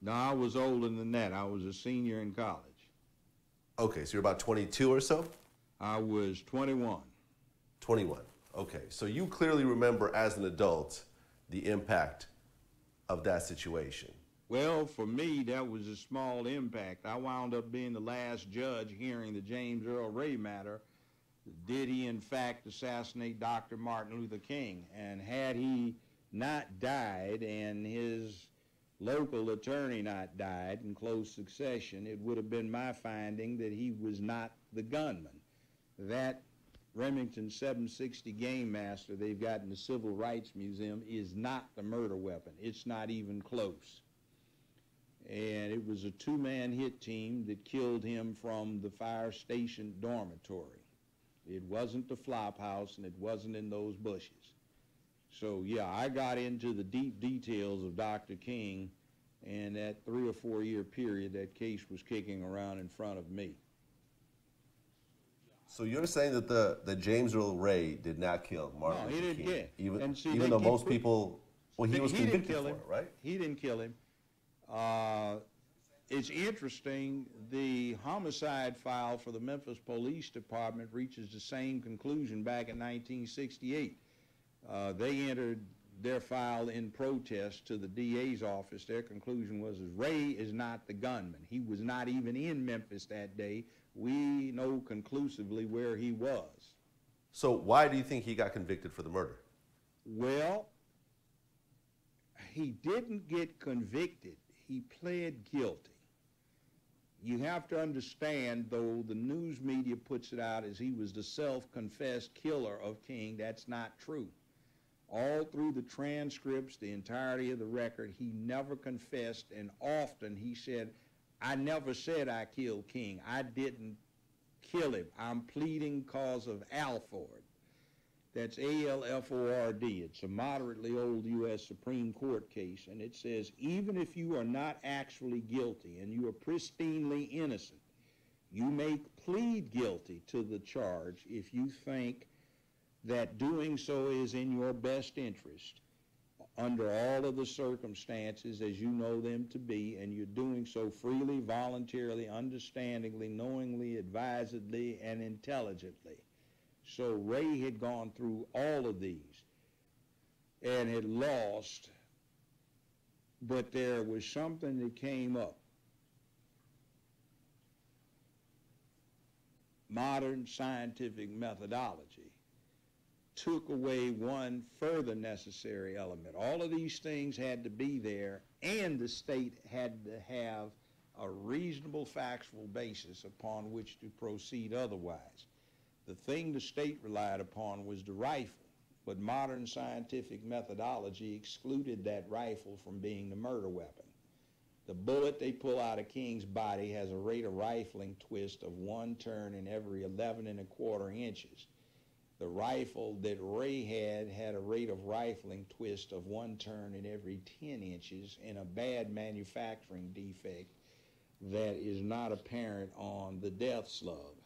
No, I was older than that. I was a senior in college. Okay, so you're about 22 or so? I was 21. 21. Okay, so you clearly remember as an adult the impact of that situation. Well, for me, that was a small impact. I wound up being the last judge hearing the James Earl Ray matter. Did he, in fact, assassinate Dr. Martin Luther King? And had he not died and his local attorney not died in close succession, it would have been my finding that he was not the gunman. That Remington 760 Game Master they've got in the Civil Rights Museum is not the murder weapon. It's not even close. And it was a two-man hit team that killed him from the fire station dormitory. It wasn't the flop house, and it wasn't in those bushes. So, yeah, I got into the deep details of Dr. King, and that 3 or 4 year period, that case was kicking around in front of me. So you're saying that the James Earl Ray did not kill Martin Luther King? No, he didn't. Even, See, even though most people, well, he was didn't convicted kill for him. it, right? He didn't kill him. It's interesting, the homicide file for the Memphis Police Department reaches the same conclusion back in 1968. They entered their file in protest to the DA's office. Their conclusion was Ray is not the gunman. He was not even in Memphis that day. We know conclusively where he was. So why do you think he got convicted for the murder? Well, he didn't get convicted. He pled guilty. You have to understand, though the news media puts it out as he was the self-confessed killer of King, that's not true. All through the transcripts, the entirety of the record, he never confessed, and often he said, I never said I killed King. I didn't kill him. I'm pleading cause of Alford. That's A-L-F-O-R-D. It's a moderately old U.S. Supreme Court case, and it says, even if you are not actually guilty and you are pristinely innocent, you may plead guilty to the charge if you think that doing so is in your best interest under all of the circumstances as you know them to be, and you're doing so freely, voluntarily, understandingly, knowingly, advisedly, and intelligently. So Ray had gone through all of these and had lost, but there was something that came up. Modern scientific methodology took away one further necessary element. All of these things had to be there, and the state had to have a reasonable factual basis upon which to proceed otherwise. The thing the state relied upon was the rifle, but modern scientific methodology excluded that rifle from being the murder weapon. The bullet they pull out of King's body has a rate of rifling twist of 1 turn in every 11 1/4 inches. The rifle that Ray had a rate of rifling twist of 1 turn in every 10 inches and a bad manufacturing defect that is not apparent on the death slug.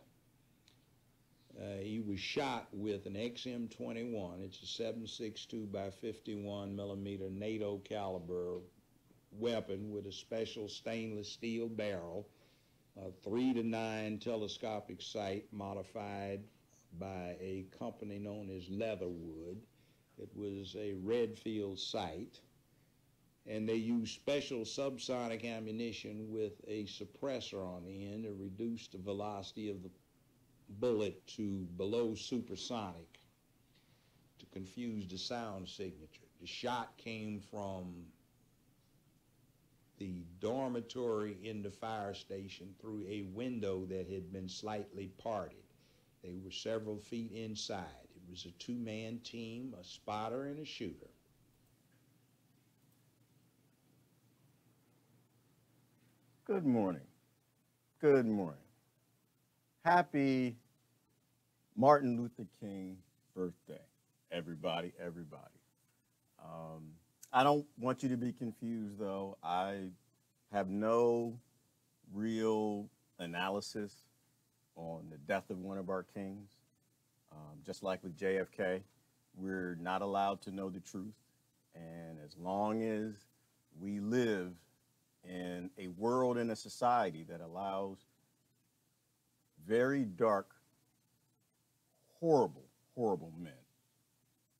He was shot with an XM-21. It's a 7.62 by 51 millimeter NATO caliber weapon with a special stainless steel barrel, a 3 to 9 telescopic sight modified by a company known as Leatherwood. It was a Redfield sight, and they used special subsonic ammunition with a suppressor on the end to reduce the velocity of the bullet to below supersonic to confuse the sound signature. The shot came from the dormitory in the fire station through a window that had been slightly parted. They were several feet inside. It was a 2-man team, a spotter and a shooter. Good morning. Good morning. Happy Martin Luther King birthday, everybody, everybody. I don't want you to be confused, though. I have no real analysis on the death of one of our kings. Just like with JFK, we're not allowed to know the truth. And as long as we live in a world and a society that allows very dark, horrible, horrible men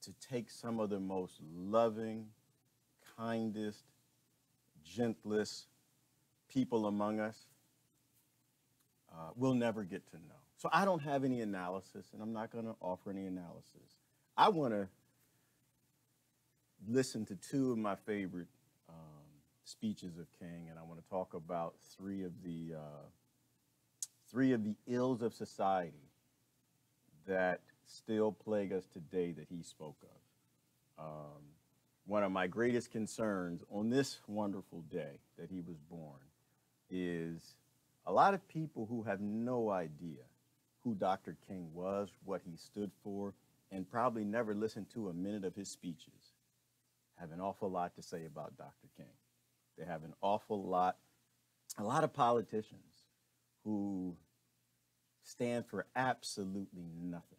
to take some of the most loving, kindest, gentlest people among us, we'll never get to know. So I don't have any analysis, and I'm not going to offer any analysis. I want to listen to two of my favorite speeches of King, and I want to talk about three of the ills of society that still plague us today that he spoke of. One of my greatest concerns on this wonderful day that he was born is a lot of people who have no idea who Dr. King was, what he stood for, and probably never listened to a minute of his speeches, have an awful lot to say about Dr. King. They have an awful lot, a lot of politicians who stand for absolutely nothing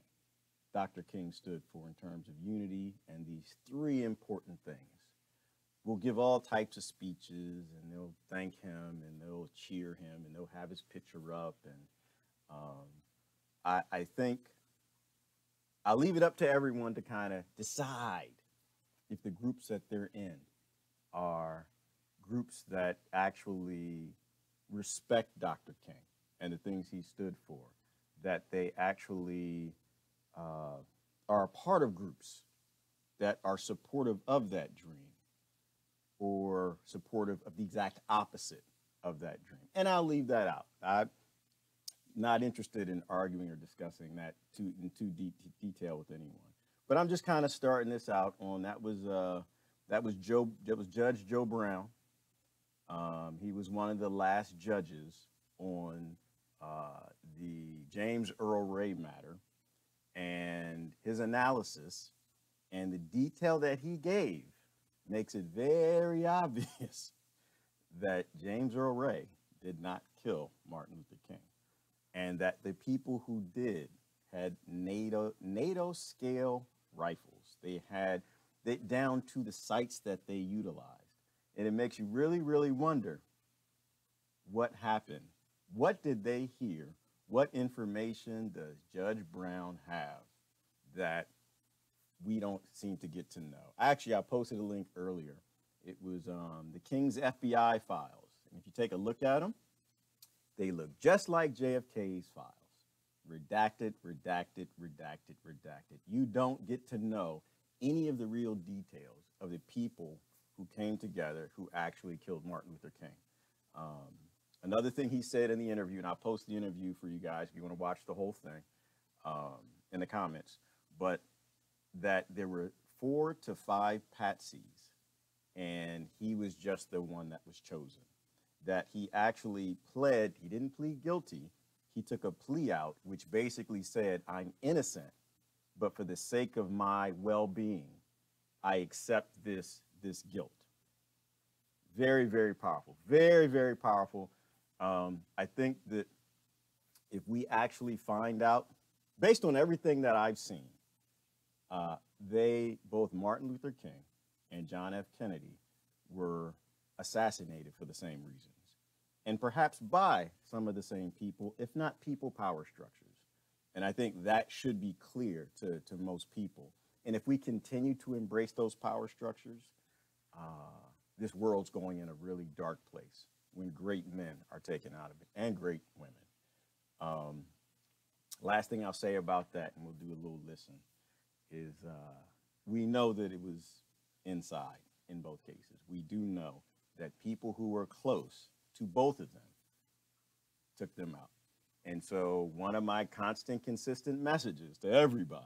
Dr. King stood for in terms of unity and these three important things. We'll give all types of speeches, and they'll thank him, and they'll cheer him, and they'll have his picture up. And I think I'll leave it up to everyone to kind of decide if the groups that they're in are groups that actually respect Dr. King and the things he stood for, that they actually are a part of groups that are supportive of that dream or supportive of the exact opposite of that dream. And I'll leave that out. I'm not interested in arguing or discussing that in too deep detail with anyone. But I'm just kind of starting this out on that was Judge Joe Brown. He was one of the last judges on the James Earl Ray matter, and his analysis and the detail that he gave makes it very obvious that James Earl Ray did not kill Martin Luther King, and that the people who did had NATO scale rifles. They had it down to the sites that they utilized. And it makes you really, really wonder what happened. What did they hear? What information does Judge Brown have that we don't seem to get to know? Actually, I posted a link earlier. It was the King's FBI files. And if you take a look at them, they look just like JFK's files. Redacted, redacted, redacted, redacted. You don't get to know any of the real details of the people who came together who actually killed Martin Luther King. Another thing he said in the interview, and I'll post the interview for you guys if you want to watch the whole thing in the comments, but that there were 4 to 5 patsies, and he was just the one that was chosen. That he actually pled, he didn't plead guilty, he took a plea out, which basically said, I'm innocent, but for the sake of my well-being, I accept this guilt. Very, very powerful. Very, very powerful. I think that if we actually find out, based on everything that I've seen, both Martin Luther King and John F. Kennedy were assassinated for the same reasons, and perhaps by some of the same people, if not people power structures. And I think that should be clear to most people. And if we continue to embrace those power structures, this world's going in a really dark place when great men are taken out of it, and great women. Last thing I'll say about that, and we'll do a little listen, is we know that it was inside in both cases. We do know that people who were close to both of them took them out. And so one of my constant, consistent messages to everybody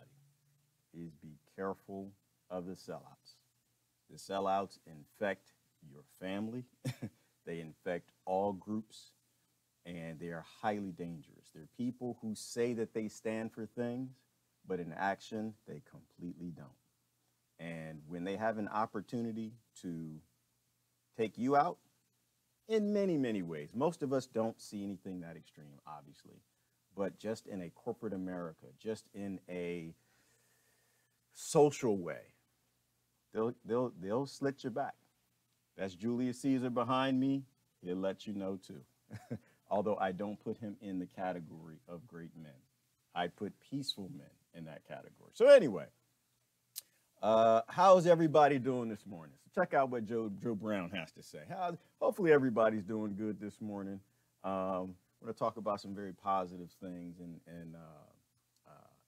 is be careful of the sellouts. The sellouts infect your family. They infect all groups, and they are highly dangerous. They're people who say that they stand for things, but in action, they completely don't. And when they have an opportunity to take you out, in many, many ways, most of us don't see anything that extreme, obviously, but just in a corporate America, just in a social way, they'll slit your back. That's Julius Caesar behind me. He'll let you know too. Although I don't put him in the category of great men. I put peaceful men in that category. So anyway, how's everybody doing this morning? So check out what Joe Brown has to say. Hopefully everybody's doing good this morning. We're going to talk about some very positive things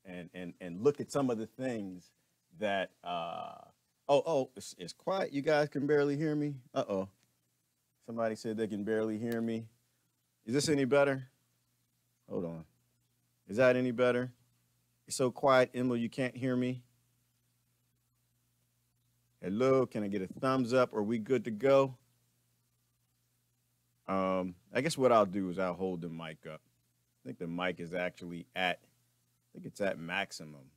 and look at some of the things that it's quiet. You guys can barely hear me. Somebody said they can barely hear me. Is this any better? Hold on. Is that any better? It's so quiet, Emil, you can't hear me. Hello, can I get a thumbs up? Are we good to go? I guess what I'll do is I'll hold the mic up. I think the mic is actually at maximum.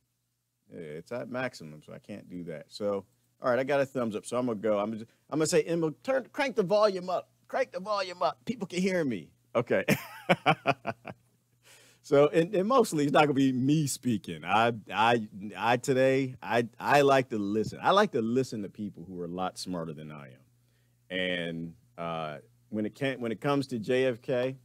Yeah, it's at maximum, so I can't do that. So, all right, I got a thumbs up, so I'm gonna go. I'm gonna say, Emil, crank the volume up. Crank the volume up. People can hear me. Okay. So, and mostly it's not gonna be me speaking. I like to listen. I like to listen to people who are a lot smarter than I am. And when it comes to JFK,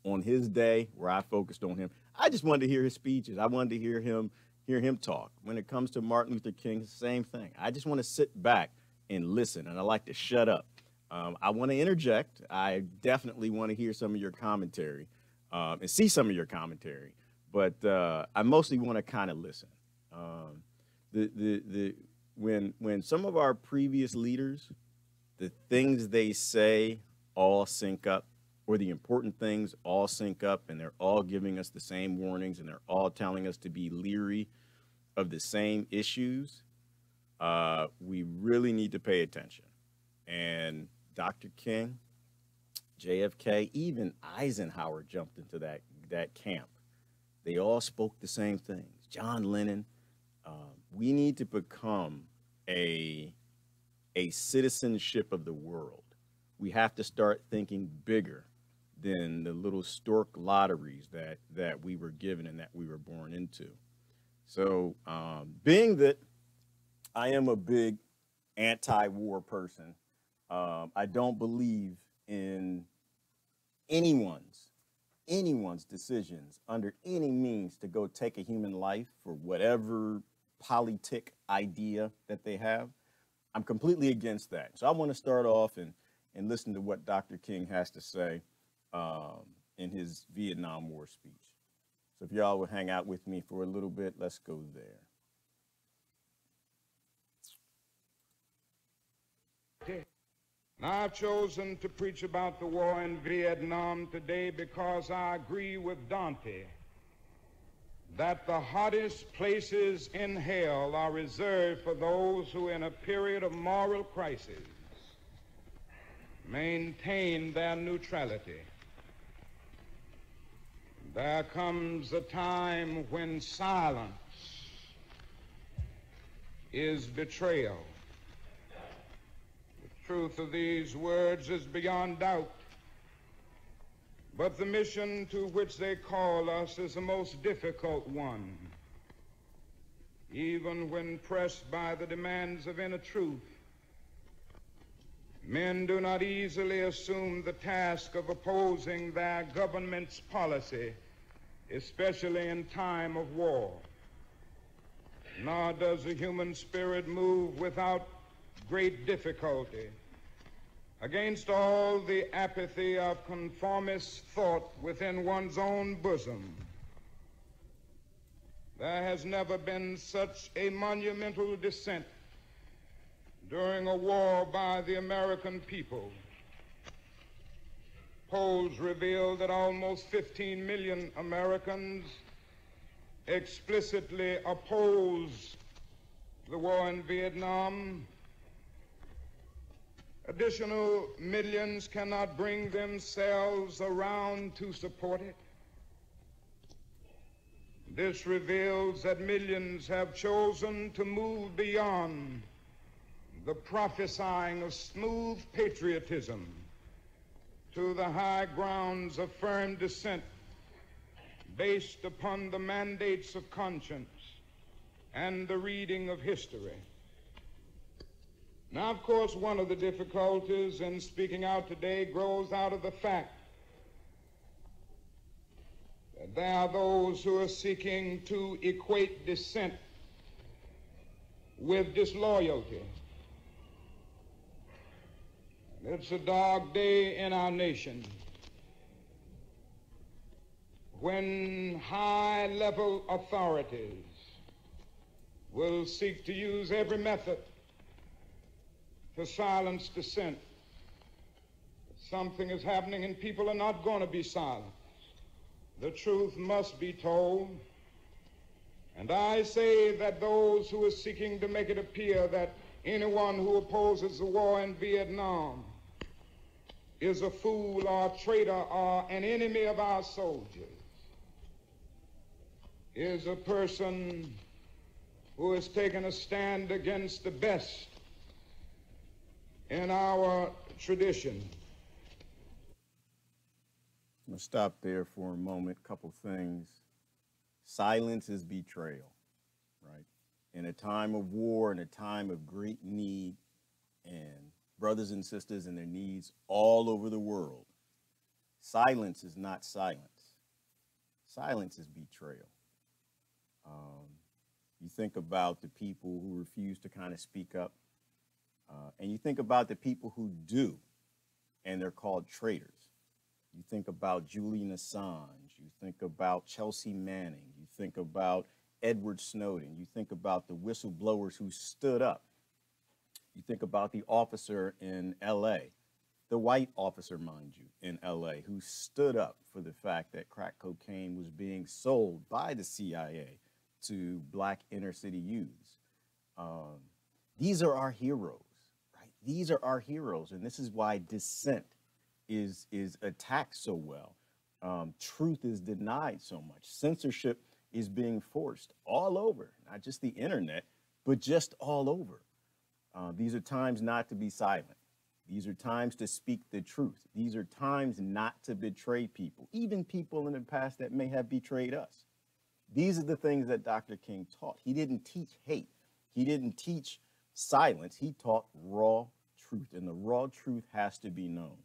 on his day where I focused on him, I just wanted to hear his speeches. I wanted to hear him talk. When it comes to Martin Luther King, same thing. I just want to sit back and listen, and I like to shut up. I want to interject. I definitely want to hear some of your commentary and see some of your commentary, but I mostly want to kind of listen. When some of our previous leaders, the things they say all sync up, or the important things all sync up, and they're all giving us the same warnings, and they're all telling us to be leery of the same issues, we really need to pay attention. And Dr. King, JFK, even Eisenhower jumped into that camp. They all spoke the same things. John Lennon. We need to become a citizenship of the world. We have to start thinking bigger than the little stork lotteries that we were given and that we were born into. So being that I am a big anti-war person, I don't believe in anyone's decisions under any means to go take a human life for whatever politic idea that they have. I'm completely against that. So I want to start off and listen to what Dr. King has to say in his Vietnam War speech. So if y'all would hang out with me for a little bit, let's go there. Now, I've chosen to preach about the war in Vietnam today because I agree with Dante that the hottest places in hell are reserved for those who, in a period of moral crisis, maintain their neutrality. There comes a time when silence is betrayal. The truth of these words is beyond doubt, but the mission to which they call us is a most difficult one. Even when pressed by the demands of inner truth, men do not easily assume the task of opposing their government's policy, especially in time of war. Nor does the human spirit move without great difficulty against all the apathy of conformist thought within one's own bosom. There has never been such a monumental dissent during a war by the American people. Polls reveal that almost 15 million Americans explicitly oppose the war in Vietnam. Additional millions cannot bring themselves around to support it. This reveals that millions have chosen to move beyond the prophesying of smooth patriotism to the high grounds of firm dissent based upon the mandates of conscience and the reading of history. Now, of course, one of the difficulties in speaking out today grows out of the fact that there are those who are seeking to equate dissent with disloyalty. It's a dark day in our nation when high-level authorities will seek to use every method to silence dissent. Something is happening and people are not going to be silenced. The truth must be told. And I say that those who are seeking to make it appear that anyone who opposes the war in Vietnam is a fool or a traitor or an enemy of our soldiers is a person who has taken a stand against the best in our tradition. I'm going to stop there for a moment. Couple things. Silence is betrayal, right? In a time of war, in a time of great need, and brothers and sisters and their needs all over the world, silence is not silence. Silence is betrayal. You think about the people who refuse to kind of speak up, and you think about the people who do, and they're called traitors. You think about Julian Assange, you think about Chelsea Manning, you think about Edward Snowden, you think about the whistleblowers who stood up. You think about the officer in LA, the white officer, mind you, in LA, who stood up for the fact that crack cocaine was being sold by the CIA to black inner city youths. These are our heroes, right? These are our heroes, and this is why dissent is attacked so well. Truth is denied so much. Censorship is being forced all over, not just the internet, but just all over. These are times not to be silent. These are times to speak the truth. These are times not to betray people, even people in the past that may have betrayed us. These are the things that Dr. King taught. He didn't teach hate. He didn't teach silence. He taught raw truth, and the raw truth has to be known,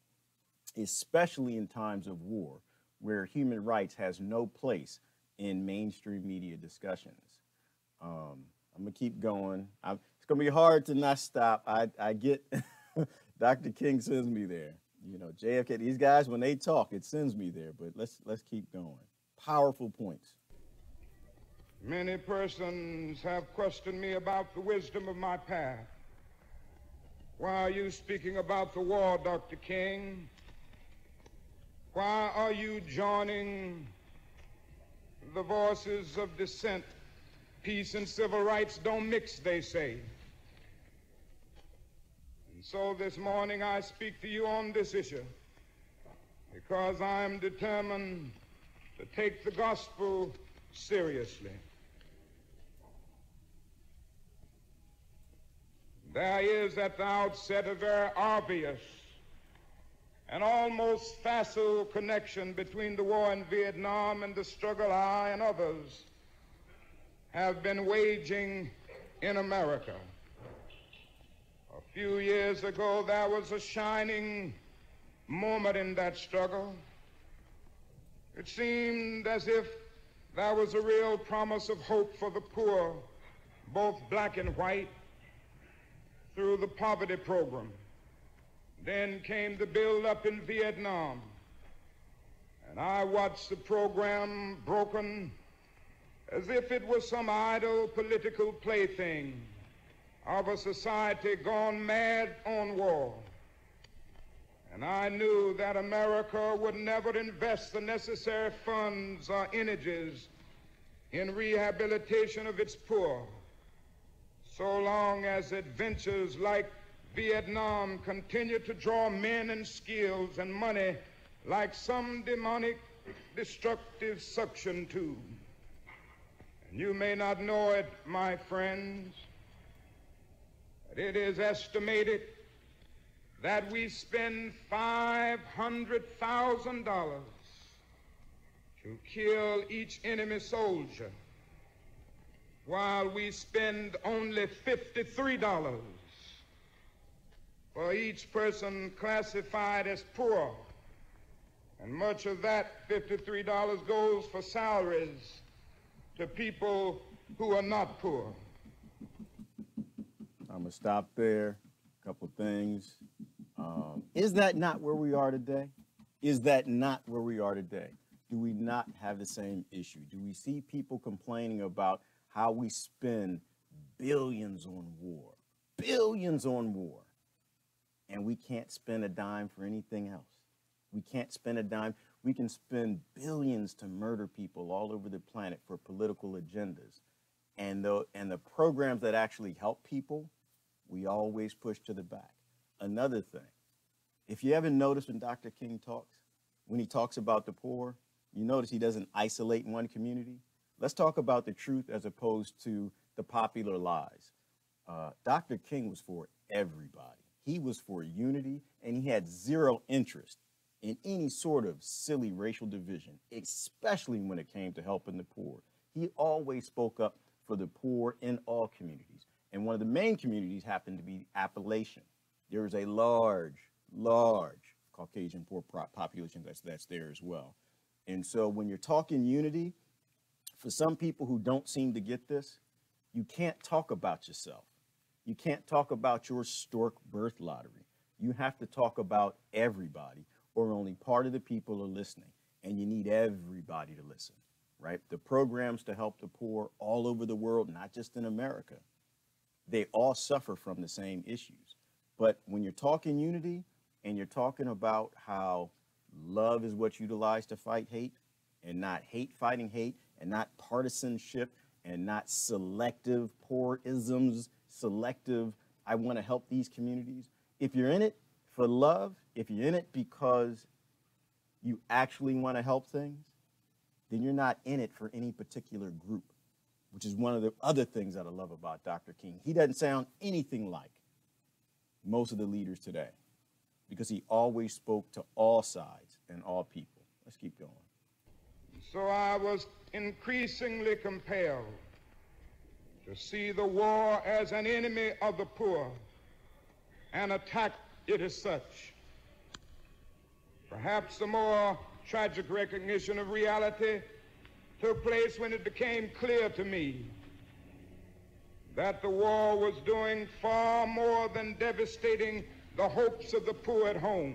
especially in times of war, where human rights has no place in mainstream media discussions. I'm gonna keep going. It's gonna be hard to not stop. I get, Dr. King sends me there. You know, JFK, these guys, when they talk, it sends me there, but let's keep going. Powerful points. Many persons have questioned me about the wisdom of my path. Why are you speaking about the war, Dr. King? Why are you joining the voices of dissent? Peace and civil rights don't mix, they say. And so this morning I speak to you on this issue because I am determined to take the gospel seriously. There is at the outset a very obvious and almost facile connection between the war in Vietnam and the struggle I and others have been waging in America. A few years ago, there was a shining moment in that struggle. It seemed as if there was a real promise of hope for the poor, both black and white, through the poverty program. Then came the build-up in Vietnam, and I watched the program broken as if it was some idle political plaything of a society gone mad on war. And I knew that America would never invest the necessary funds or energies in rehabilitation of its poor so long as adventures like Vietnam continue to draw men and skills and money like some demonic destructive suction tube. And you may not know it, my friends, but it is estimated that we spend $500,000 to kill each enemy soldier, while we spend only $53 for each person classified as poor. And much of that $53 goes for salaries to people who are not poor. I'm going to stop there. A couple things. Is that not where we are today? Is that not where we are today? Do we not have the same issue? Do we see people complaining about how we spend billions on war, and we can't spend a dime for anything else? We can't spend a dime. We can spend billions to murder people all over the planet for political agendas. And the programs that actually help people, we always push to the back. Another thing, if you haven't noticed when Dr. King talks, when he talks about the poor, you notice he doesn't isolate one community. Let's talk about the truth as opposed to the popular lies. Dr. King was for everybody. He was for unity, and he had zero interest in any sort of silly racial division, especially when it came to helping the poor. He always spoke up for the poor in all communities. And one of the main communities happened to be Appalachian. There is a large Caucasian poor population that's there as well. And so when you're talking unity, for some people who don't seem to get this, you can't talk about yourself. You can't talk about your stork birth lottery. You have to talk about everybody, or only part of the people are listening. And you need everybody to listen, right? The programs to help the poor all over the world, not just in America, they all suffer from the same issues. But when you're talking unity and you're talking about how love is what's utilized to fight hate, and not hate fighting hate, and not partisanship, and not selective poor-isms, selective, I want to help these communities. If you're in it for love, if you're in it because you actually want to help things, then you're not in it for any particular group, which is one of the other things that I love about Dr. King. He doesn't sound anything like most of the leaders today, because he always spoke to all sides and all people. Let's keep going. So I was increasingly compelled to see the war as an enemy of the poor and attack it as such. Perhaps the more tragic recognition of reality took place when it became clear to me that the war was doing far more than devastating the hopes of the poor at home.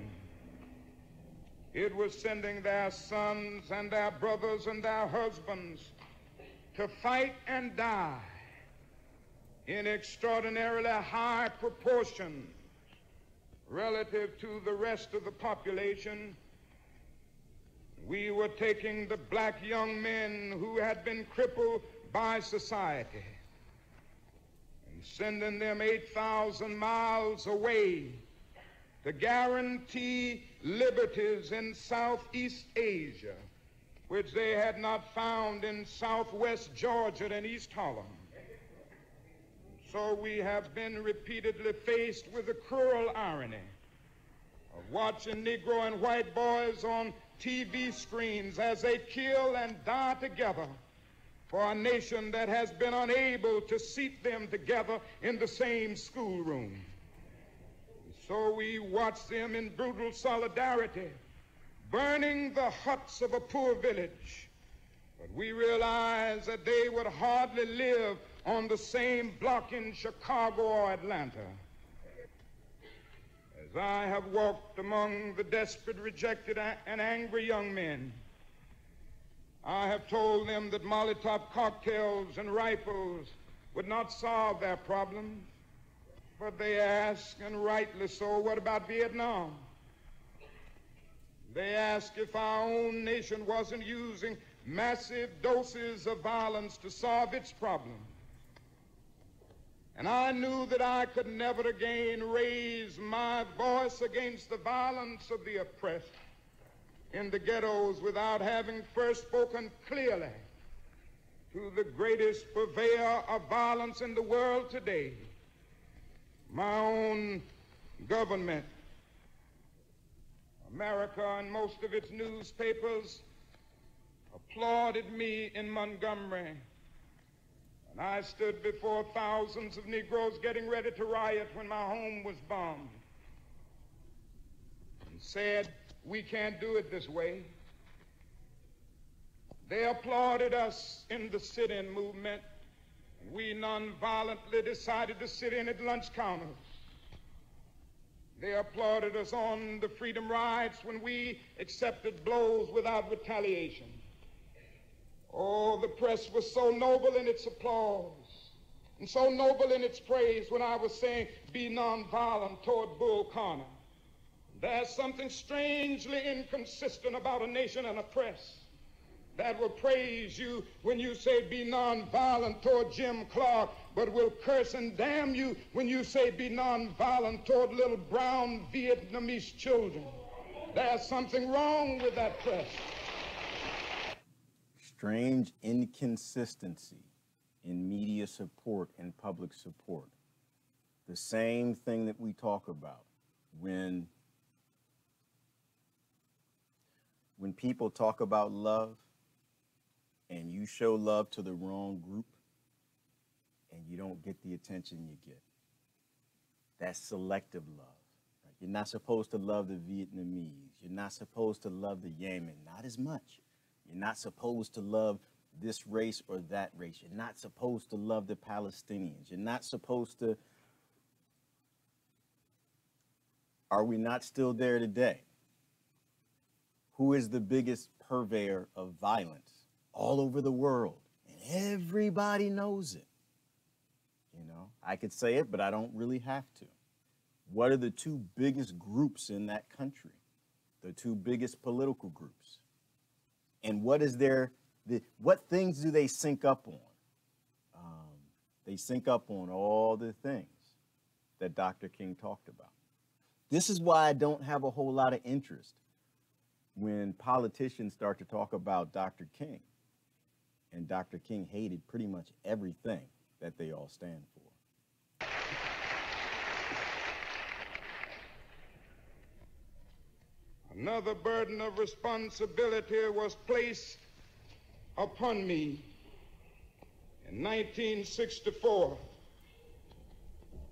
It was sending their sons and their brothers and their husbands to fight and die in extraordinarily high proportion relative to the rest of the population. We were taking the black young men who had been crippled by society and sending them 8,000 miles away to guarantee liberties in Southeast Asia, which they had not found in Southwest Georgia and East Harlem. So we have been repeatedly faced with the cruel irony of watching Negro and white boys on TV screens as they kill and die together for a nation that has been unable to seat them together in the same schoolroom. So we watch them in brutal solidarity, burning the huts of a poor village. But we realize that they would hardly live on the same block in Chicago or Atlanta. As I have walked among the desperate, rejected, and angry young men, I have told them that Molotov cocktails and rifles would not solve their problems. But they ask, and rightly so, what about Vietnam? They ask if our own nation wasn't using massive doses of violence to solve its problems. And I knew that I could never again raise my voice against the violence of the oppressed in the ghettos without having first spoken clearly to the greatest purveyor of violence in the world today, my own government. America and most of its newspapers applauded me in Montgomery, and I stood before thousands of Negroes getting ready to riot when my home was bombed. said, we can't do it this way. They applauded us in the sit-in movement. We nonviolently decided to sit in at lunch counters. They applauded us on the freedom rides when we accepted blows without retaliation. Oh, the press was so noble in its applause and so noble in its praise when I was saying, be nonviolent toward Bull Connor. There's something strangely inconsistent about a nation and a press that will praise you when you say be nonviolent toward Jim Clark, but will curse and damn you when you say be nonviolent toward little brown Vietnamese children. There's something wrong with that press. Strange inconsistency in media support and public support. The same thing that we talk about when people talk about love and you show love to the wrong group and you don't get the attention you get. That's selective love. Right? You're not supposed to love the Vietnamese. You're not supposed to love the Yemen, not as much. You're not supposed to love this race or that race. You're not supposed to love the Palestinians. You're not supposed to. Are we not still there today? Who is the biggest purveyor of violence all over the world? And everybody knows it. You know, I could say it, but I don't really have to. What are the two biggest groups in that country? The two biggest political groups. And what is what things do they sync up on? They sync up on all the things that Dr. King talked about. This is why I don't have a whole lot of interest when politicians start to talk about Dr. King. And Dr. King hated pretty much everything that they all stand for. Another burden of responsibility was placed upon me in 1964.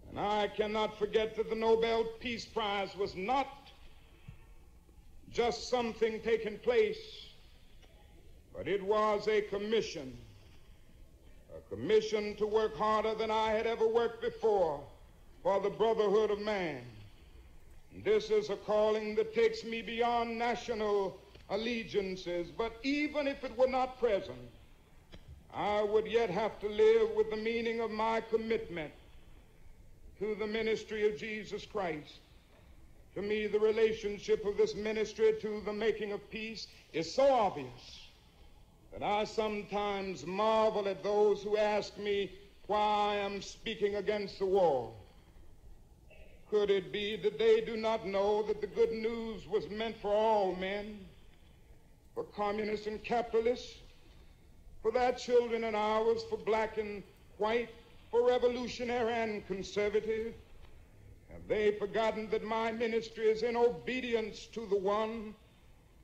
And I cannot forget that the Nobel Peace Prize was not just something taking place, but it was a commission to work harder than I had ever worked before for the brotherhood of man. This is a calling that takes me beyond national allegiances, but even if it were not present, I would yet have to live with the meaning of my commitment to the ministry of Jesus Christ. To me, the relationship of this ministry to the making of peace is so obvious that I sometimes marvel at those who ask me why I am speaking against the war. Could it be that they do not know that the good news was meant for all men, for communists and capitalists, for their children and ours, for black and white, for revolutionary and conservative? Have they forgotten that my ministry is in obedience to the one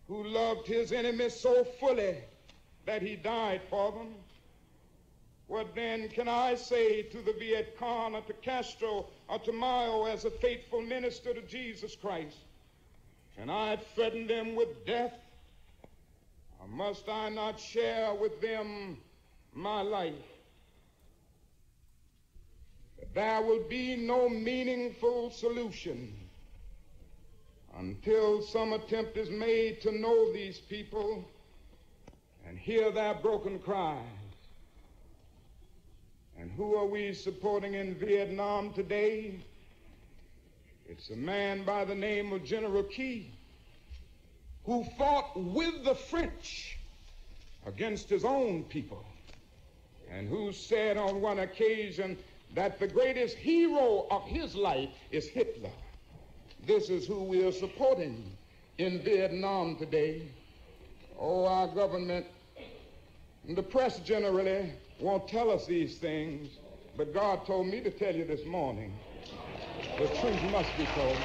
who loved his enemies so fully that he died for them? What then can I say to the Viet Cong or to Castro or to Mao as a faithful minister to Jesus Christ? Can I threaten them with death? Or must I not share with them my life? There will be no meaningful solution until some attempt is made to know these people and hear their broken cries. And who are we supporting in Vietnam today? It's a man by the name of General Key, who fought with the French against his own people, and who said on one occasion that the greatest hero of his life is Hitler. This is who we are supporting in Vietnam today. Oh, our government and the press generally won't tell us these things, but God told me to tell you this morning. The truth must be told.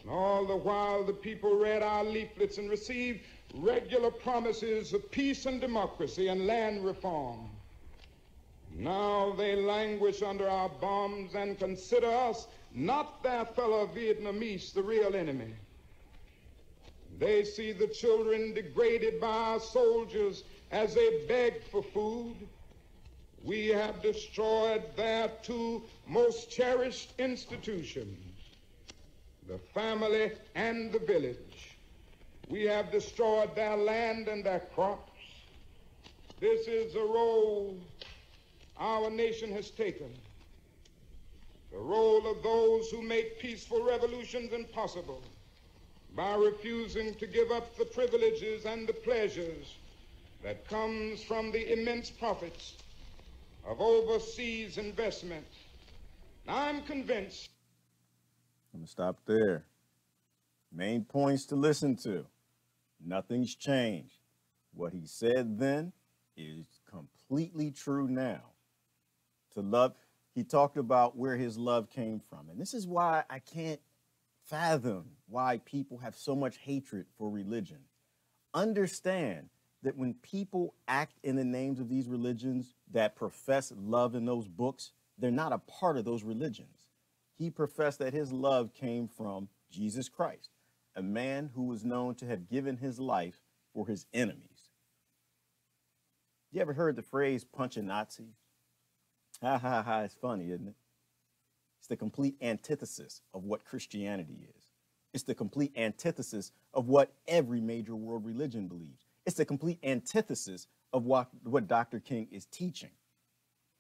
And all the while the people read our leaflets and received regular promises of peace and democracy and land reform. Now they languish under our bombs and consider us, not their fellow Vietnamese, the real enemy. They see the children degraded by our soldiers as they beg for food. We have destroyed their two most cherished institutions, the family and the village. We have destroyed their land and their crops. This is the role our nation has taken, the role of those who make peaceful revolutions impossible by refusing to give up the privileges and the pleasures that comes from the immense profits of overseas investment. I'm convinced. I'm going to stop there. Main points to listen to. Nothing's changed. What he said then is completely true now. To love, he talked about where his love came from. And this is why I can't fathom why people have so much hatred for religion. Understand that when people act in the names of these religions that profess love in those books, they're not a part of those religions. He professed that his love came from Jesus Christ, a man who was known to have given his life for his enemies. You ever heard the phrase punch a Nazi? Ha ha ha, it's funny, isn't it? It's the complete antithesis of what Christianity is. It's the complete antithesis of what every major world religion believes. It's the complete antithesis of what Dr. King is teaching.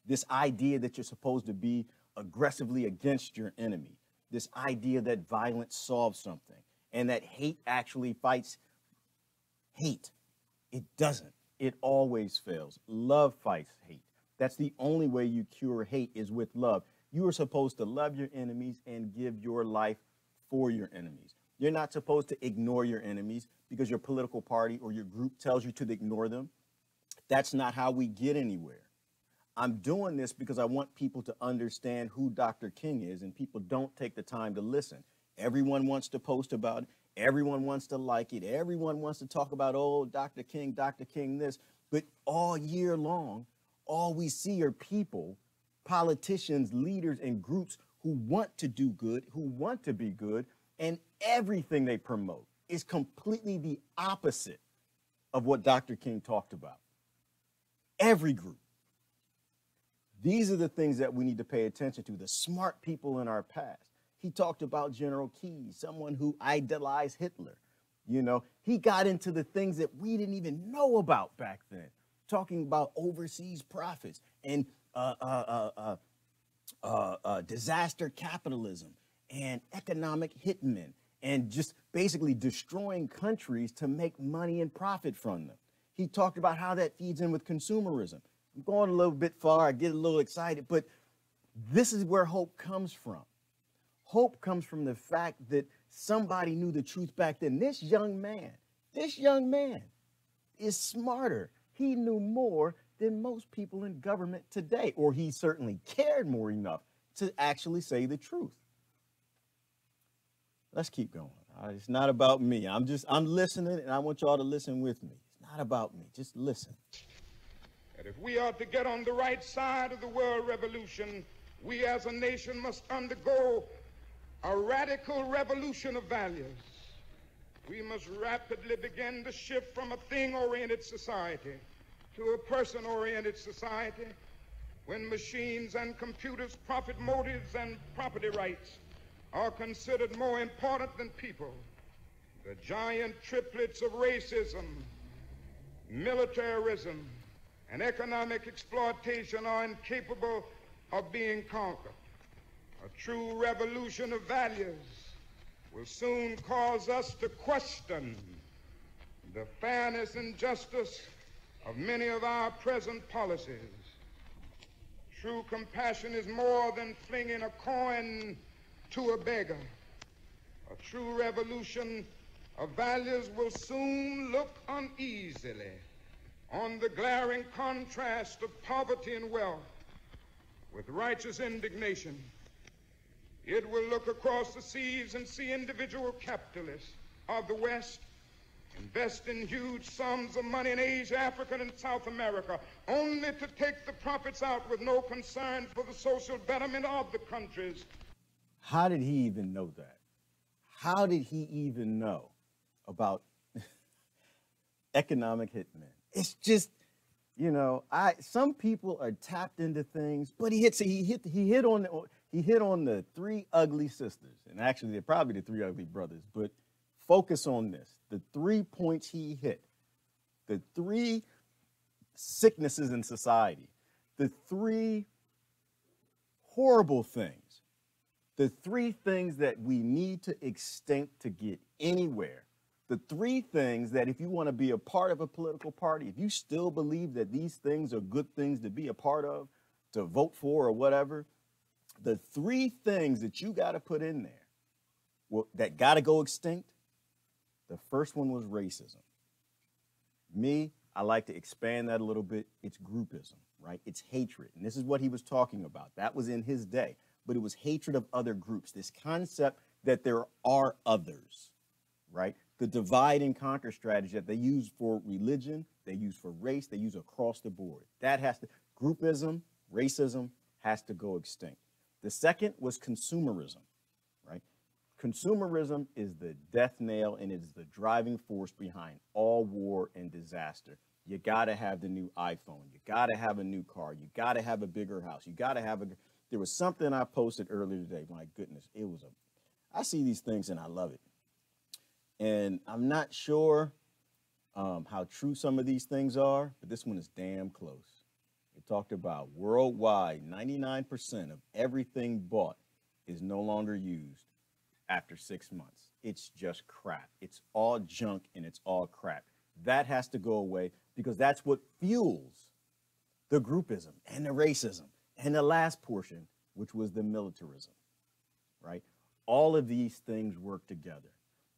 This idea that you're supposed to be aggressively against your enemy. This idea that violence solves something and that hate actually fights hate. It doesn't. It always fails. Love fights hate. That's the only way you cure hate is with love. You are supposed to love your enemies and give your life for your enemies. You're not supposed to ignore your enemies because your political party or your group tells you to ignore them. That's not how we get anywhere. I'm doing this because I want people to understand who Dr. King is, and people don't take the time to listen. Everyone wants to post about it. Everyone wants to like it. Everyone wants to talk about, oh, Dr. King this. But all year long, all we see are people, politicians, leaders, and groups who want to do good, who want to be good, and everything they promote is completely the opposite of what Dr. King talked about. Every group. These are the things that we need to pay attention to, the smart people in our past. He talked about General Keyes, someone who idolized Hitler. You know, he got into the things that we didn't even know about back then, talking about overseas profits and disaster capitalism and economic hitmen and just basically destroying countries to make money and profit from them. He talked about how that feeds in with consumerism. I'm going a little bit far, I get a little excited, but this is where hope comes from. Hope comes from the fact that somebody knew the truth back then. This young man is smarter. He knew more than most people in government today, or he certainly cared more enough to actually say the truth. Let's keep going. It's not about me. I'm listening, and I want y'all to listen with me. It's not about me. Just listen. And if we are to get on the right side of the world revolution, we as a nation must undergo a radical revolution of values. We must rapidly begin to shift from a thing-oriented society to a person-oriented society when machines and computers, profit motives, and property rights are considered more important than people. The giant triplets of racism, militarism, and economic exploitation are incapable of being conquered. A true revolution of values will soon cause us to question the fairness and justice of many of our present policies. True compassion is more than flinging a coin to a beggar. A true revolution of values will soon look uneasily on the glaring contrast of poverty and wealth with righteous indignation. It will look across the seas and see individual capitalists of the West investing huge sums of money in Asia, Africa, and South America, only to take the profits out with no concern for the social betterment of the countries. How did he even know that? How did he even know about economic hitmen? It's just, you know, some people are tapped into things, but he hit on the three ugly sisters, and actually they're probably the three ugly brothers, but focus on this. The 3 points he hit, the 3 sicknesses in society, the 3 horrible things, the 3 things that we need to extinct to get anywhere, the 3 things that if you want to be a part of a political party, if you still believe that these things are good things to be a part of, to vote for or whatever, the 3 things that you got to put in there, well, that got to go extinct. The first one was racism. Me, I like to expand that a little bit. It's groupism, right? It's hatred. And this is what he was talking about. That was in his day. But it was hatred of other groups. This concept that there are others, right? The divide and conquer strategy that they use for religion, they use for race, they use across the board. That has to, groupism, racism has to go extinct. The second was consumerism, right? Consumerism is the death nail and it is the driving force behind all war and disaster. You got to have the new iPhone. You got to have a new car. You got to have a bigger house. You got to have there was something I posted earlier today. My goodness, I see these things and I love it. And I'm not sure how true some of these things are, but this one is damn close. It talked about worldwide, 99% of everything bought is no longer used after 6 months. It's just crap. It's all junk and it's all crap. That has to go away because that's what fuels the groupism and the racism and the last portion, which was the militarism, right? All of these things work together.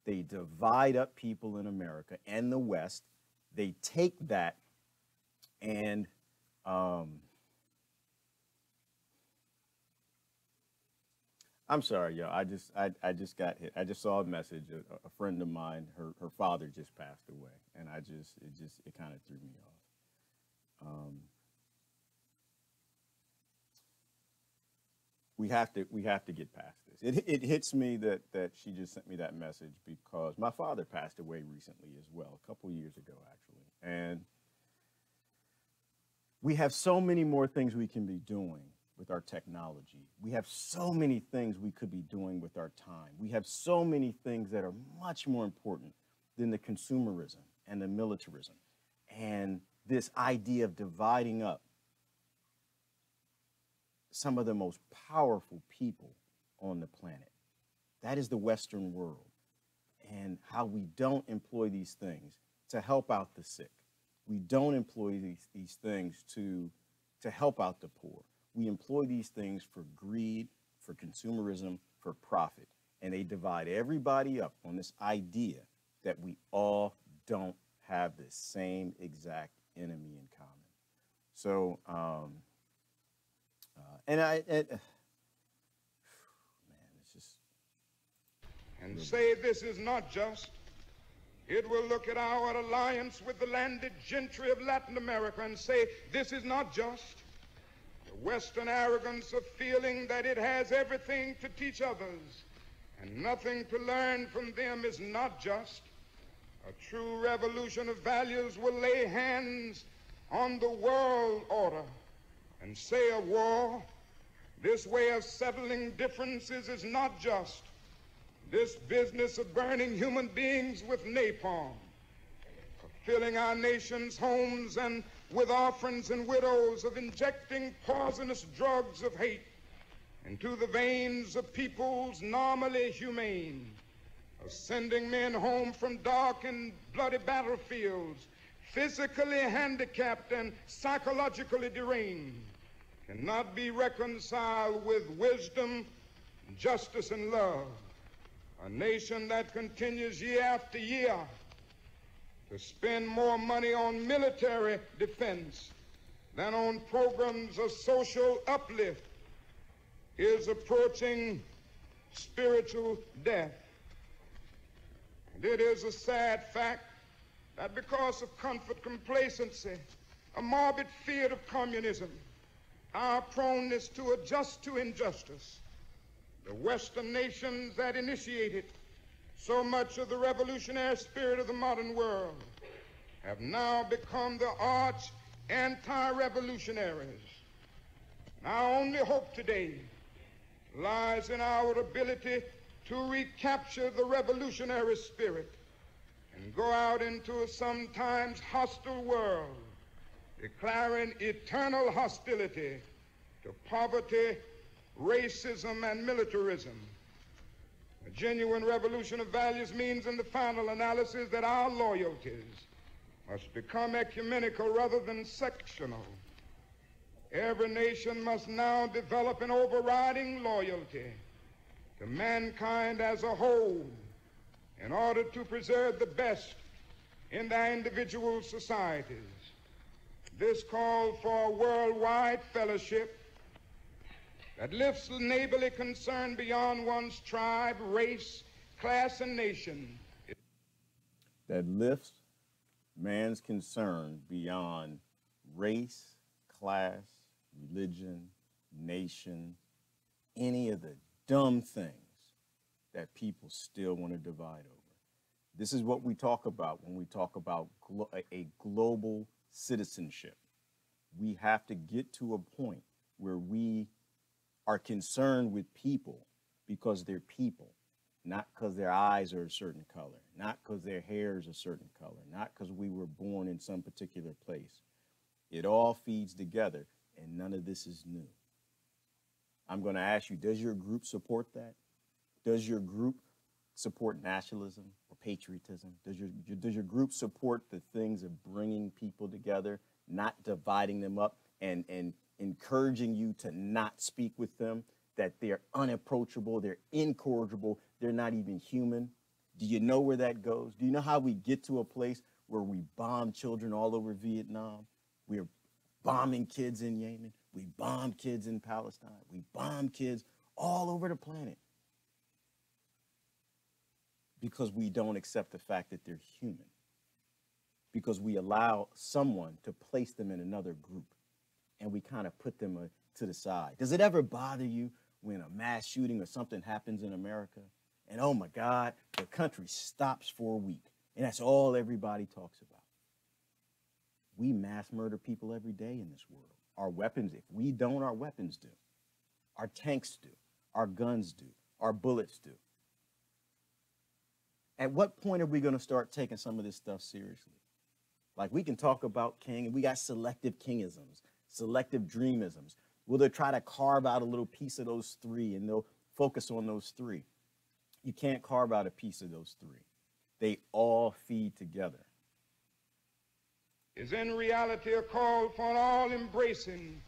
They divide up people in America and the West. They take that and I'm sorry, y'all. I just got hit. I just saw a message. A friend of mine, her father just passed away, and it kind of threw me off. We have to get past this. It hits me that she just sent me that message because my father passed away recently as well, a couple years ago actually, and we have so many more things we can be doing with our technology. We have so many things we could be doing with our time. We have so many things that are much more important than the consumerism and the militarism and this idea of dividing up some of the most powerful people on the planet. That is the Western world, and how we don't employ these things to help out the sick. We don't employ these things to help out the poor. We employ these things for greed, for consumerism, for profit. And they divide everybody up on this idea that we all don't have the same exact enemy in common. So, man, it's just. And say this is not just. It will look at our alliance with the landed gentry of Latin America and say this is not just. The Western arrogance of feeling that it has everything to teach others and nothing to learn from them is not just. A true revolution of values will lay hands on the world order and say of war, this way of settling differences is not just. This business of burning human beings with napalm, of filling our nation's homes and with orphans and widows, of injecting poisonous drugs of hate into the veins of peoples normally humane, of sending men home from dark and bloody battlefields, physically handicapped and psychologically deranged, cannot be reconciled with wisdom, justice, and love. A nation that continues year after year to spend more money on military defense than on programs of social uplift is approaching spiritual death. And it is a sad fact that because of comfort, complacency, a morbid fear of communism, our proneness to adjust to injustice, the Western nations that initiated so much of the revolutionary spirit of the modern world have now become the arch anti-revolutionaries. And our only hope today lies in our ability to recapture the revolutionary spirit and go out into a sometimes hostile world, declaring eternal hostility to poverty, racism, and militarism. A genuine revolution of values means in the final analysis that our loyalties must become ecumenical rather than sectional. Every nation must now develop an overriding loyalty to mankind as a whole in order to preserve the best in their individual societies. This call for a worldwide fellowship that lifts neighborly concern beyond one's tribe, race, class, and nation. That lifts man's concern beyond race, class, religion, nation, any of the dumb things that people still want to divide over. This is what we talk about when we talk about a global citizenship. We have to get to a point where we are concerned with people because they're people, not because their eyes are a certain color, not because their hair is a certain color, not because we were born in some particular place. It all feeds together, and none of this is new. I'm going to ask you, does your group support that? Does your group support nationalism or patriotism? Does your group support the things of bringing people together, not dividing them up, and encouraging you to not speak with them, that they're unapproachable, they're incorrigible, they're not even human? Do you know where that goes? Do you know how we get to a place where we bomb children all over Vietnam? We're bombing kids in Yemen. We bomb kids in Palestine. We bomb kids all over the planet because we don't accept the fact that they're human, because we allow someone to place them in another group and we kind of put them to the side. Does it ever bother you when a mass shooting or something happens in America and, oh my God, the country stops for a week and that's all everybody talks about? We mass murder people every day in this world. Our weapons, if we don't, our weapons do. Our tanks do. Our guns do. Our bullets do. At what point are we going to start taking some of this stuff seriously? Like, we can talk about king, and we got selective kingisms, selective dreamisms. Will they try to carve out a little piece of those three, and they'll focus on those three? You can't carve out a piece of those three. They all feed together. Is in reality a call for an all-embracing,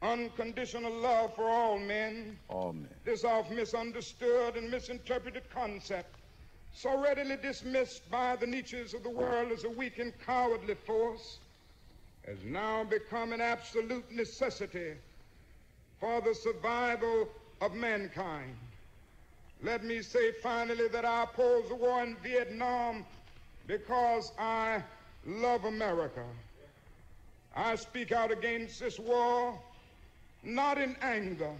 unconditional love for all men. All men. This oft misunderstood and misinterpreted concept, so readily dismissed by the niches of the world as a weak and cowardly force, has now become an absolute necessity for the survival of mankind. Let me say finally that I oppose the war in Vietnam because I love America. I speak out against this war not in anger,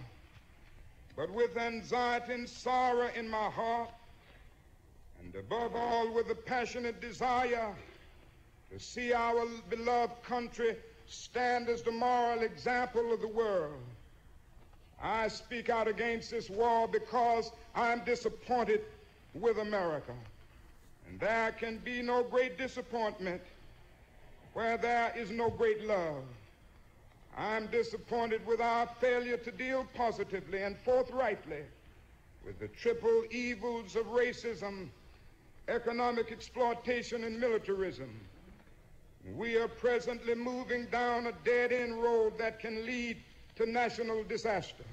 but with anxiety and sorrow in my heart, and above all with a passionate desire to see our beloved country stand as the moral example of the world. I speak out against this war because I'm disappointed with America. And there can be no great disappointment where there is no great love. I'm disappointed with our failure to deal positively and forthrightly with the triple evils of racism, economic exploitation, and militarism. We are presently moving down a dead-end road that can lead to national disaster.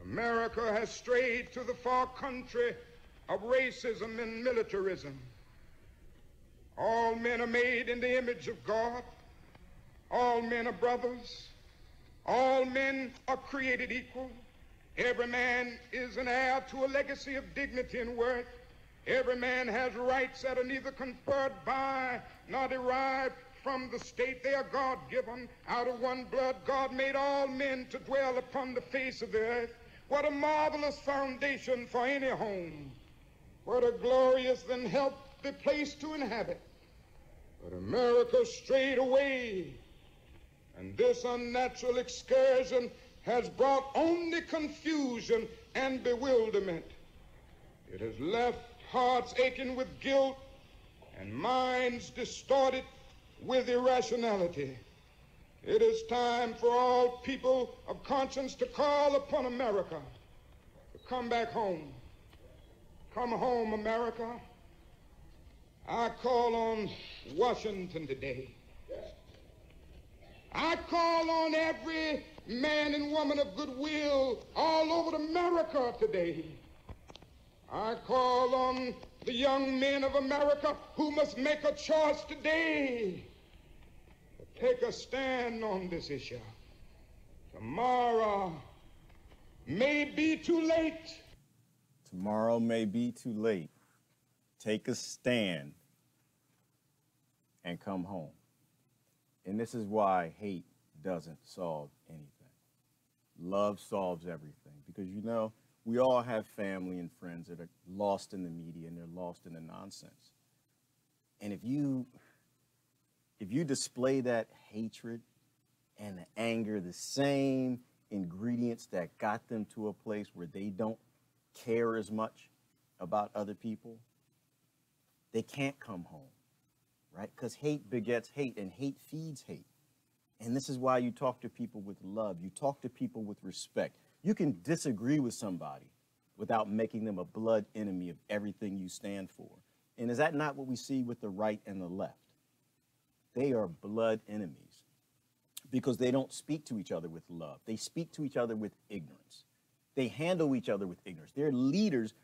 America has strayed to the far country of racism and militarism. All men are made in the image of God. All men are brothers. All men are created equal. Every man is an heir to a legacy of dignity and worth. Every man has rights that are neither conferred by nor derived from the state. They are God-given. Out of one blood, God made all men to dwell upon the face of the earth. What a marvelous foundation for any home. What a glorious and healthy place to inhabit. But America strayed away, and this unnatural excursion has brought only confusion and bewilderment. It has left hearts aching with guilt and minds distorted with irrationality. It is time for all people of conscience to call upon America to come back home. Come home, America. I call on Washington today. I call on every man and woman of goodwill all over America today. I call on the young men of America who must make a choice today to take a stand on this issue. Tomorrow may be too late. Tomorrow may be too late. Take a stand and come home. And this is why hate doesn't solve anything. Love solves everything. Because, you know, we all have family and friends that are lost in the media and they're lost in the nonsense. And if you display that hatred and the anger, the same ingredients that got them to a place where they don't care as much about other people, they can't come home, right? Because hate begets hate, and hate feeds hate. And this is why you talk to people with love. You talk to people with respect. You can disagree with somebody without making them a blood enemy of everything you stand for. And is that not what we see with the right and the left? They are blood enemies because they don't speak to each other with love. They speak to each other with ignorance. They handle each other with ignorance. Their leaders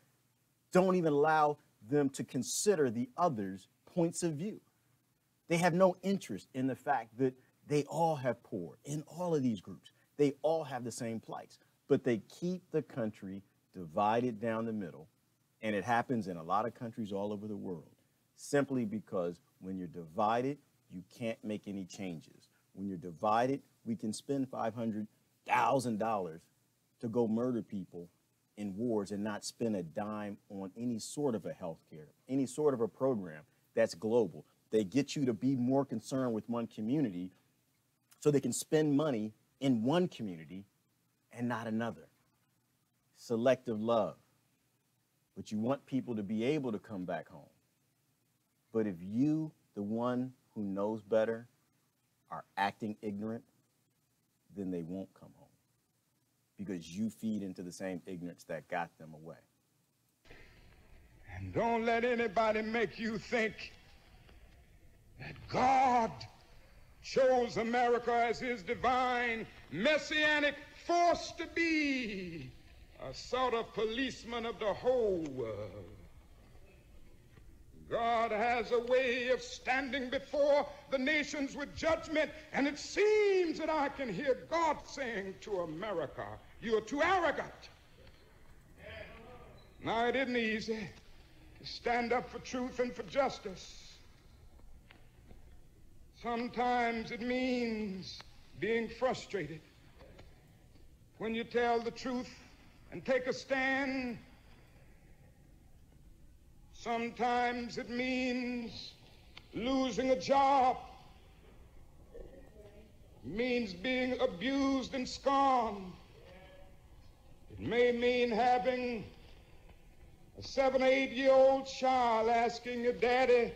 don't even allow them to consider the other's points of view. They have no interest in the fact that they all have poor in all of these groups. They all have the same plights, but they keep the country divided down the middle. And it happens in a lot of countries all over the world, simply because when you're divided, you can't make any changes. When you're divided, we can spend $500,000 to go murder people in wars and not spend a dime on any sort of a health care, any sort of a program that's global. They get you to be more concerned with one community so they can spend money in one community and not another. Selective love. But you want people to be able to come back home. But if you, the one who knows better, are acting ignorant, then they won't come home because you feed into the same ignorance that got them away. And don't let anybody make you think that God chose America as his divine messianic force to be a sort of policeman of the whole world. God has a way of standing before the nations with judgment, and it seems that I can hear God saying to America, "You are too arrogant." Now, it isn't easy to stand up for truth and for justice. Sometimes it means being frustrated. When you tell the truth and take a stand, sometimes it means losing a job. It means being abused and scorned. It may mean having a 7 or 8-year-old child asking your daddy,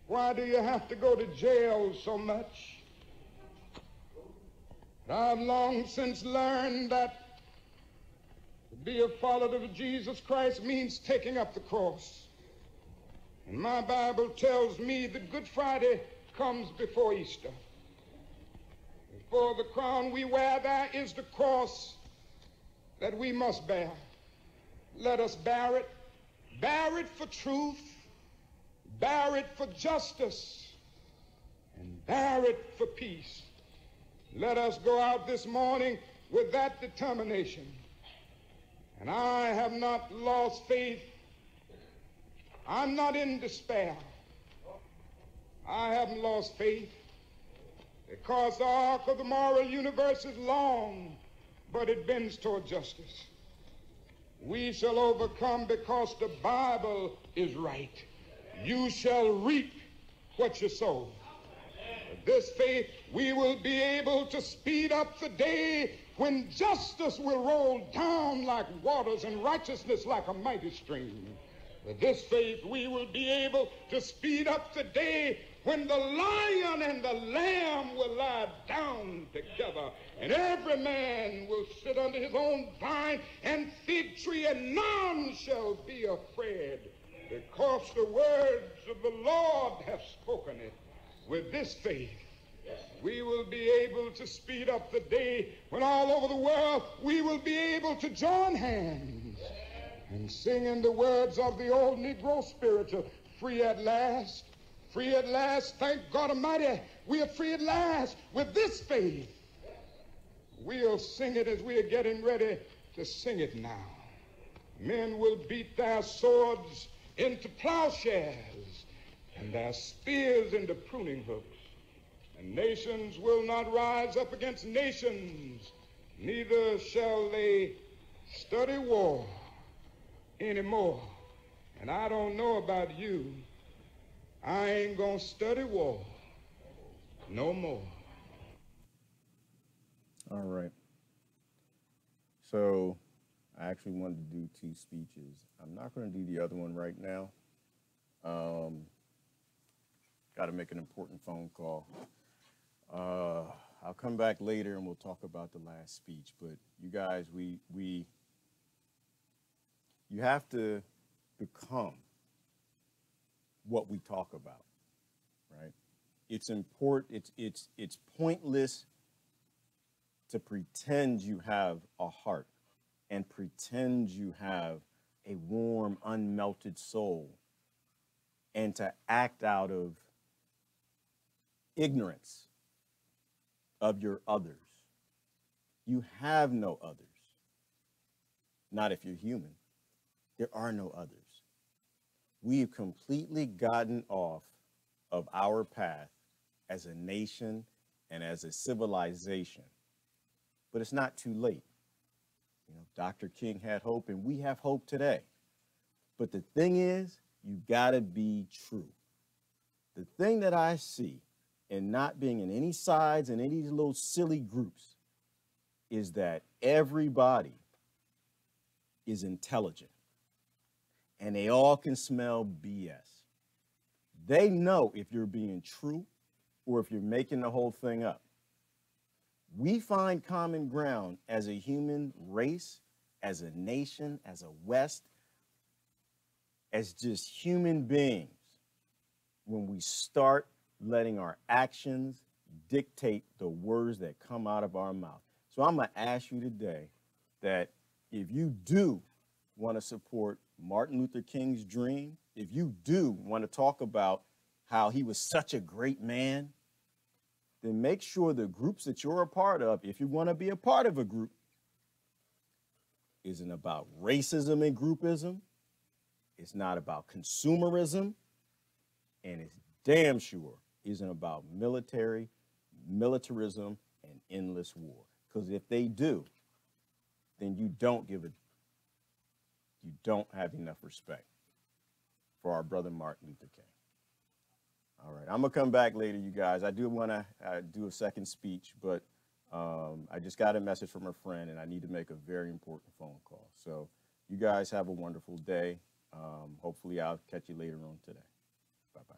"Why do you have to go to jail so much?" I've long since learned that to be a follower of Jesus Christ means taking up the cross. And my Bible tells me that Good Friday comes before Easter. Before the crown we wear, there is the cross that we must bear. Let us bear it. Bear it for truth. Bear it for justice. And bear it for peace. Let us go out this morning with that determination. And I have not lost faith I'm not in despair. I haven't lost faith because the arc of the moral universe is long, but it bends toward justice. We shall overcome because the Bible is right. You shall reap what you sow. With this faith, we will be able to speed up the day when justice will roll down like waters and righteousness like a mighty stream. With this faith, we will be able to speed up the day when the lion and the lamb will lie down together, and every man will sit under his own vine and fig tree, and none shall be afraid, because the words of the Lord have spoken it. With this faith, we will be able to speed up the day when all over the world we will be able to join hands and sing in the words of the old Negro spiritual, free at last. Free at last, thank God Almighty, we are free at last. With this faith, we'll sing it as we are getting ready to sing it now. Men will beat their swords into plowshares and their spears into pruning hooks. And nations will not rise up against nations, neither shall they study war anymore. And I don't know about you, I ain't gonna study war no more. All right. So I actually wanted to do 2 speeches. I'm not going to do the other one right now. Got to make an important phone call. I'll come back later and we'll talk about the last speech. But you guys, you have to become what we talk about, right? It's important. It's pointless to pretend you have a heart and pretend you have a warm, unmelted soul and to act out of ignorance of your others. You have no others. Not if you're human. There are no others. We've completely gotten off of our path as a nation and as a civilization. But it's not too late. You know, Dr. King had hope, and we have hope today. But the thing is, you gotta be true. The thing that I see in not being in any sides and any little silly groups is that everybody is intelligent and they all can smell BS. They know if you're being true or if you're making the whole thing up. We find common ground as a human race, as a nation, as a West, as just human beings when we start letting our actions dictate the words that come out of our mouth. So I'm going to ask you today that if you do want to support Martin Luther King's dream, if you do want to talk about how he was such a great man, then make sure the groups that you're a part of, if you want to be a part of a group, isn't about racism and groupism. It's not about consumerism. And it's damn sure isn't about militarism, and endless war. Because if they do, then you don't have enough respect for our brother Martin Luther King. All right, I'm gonna come back later, you guys. I do want to do a second speech, but I just got a message from a friend and I need to make a very important phone call. So you guys have a wonderful day. Hopefully I'll catch you later on today. Bye-bye.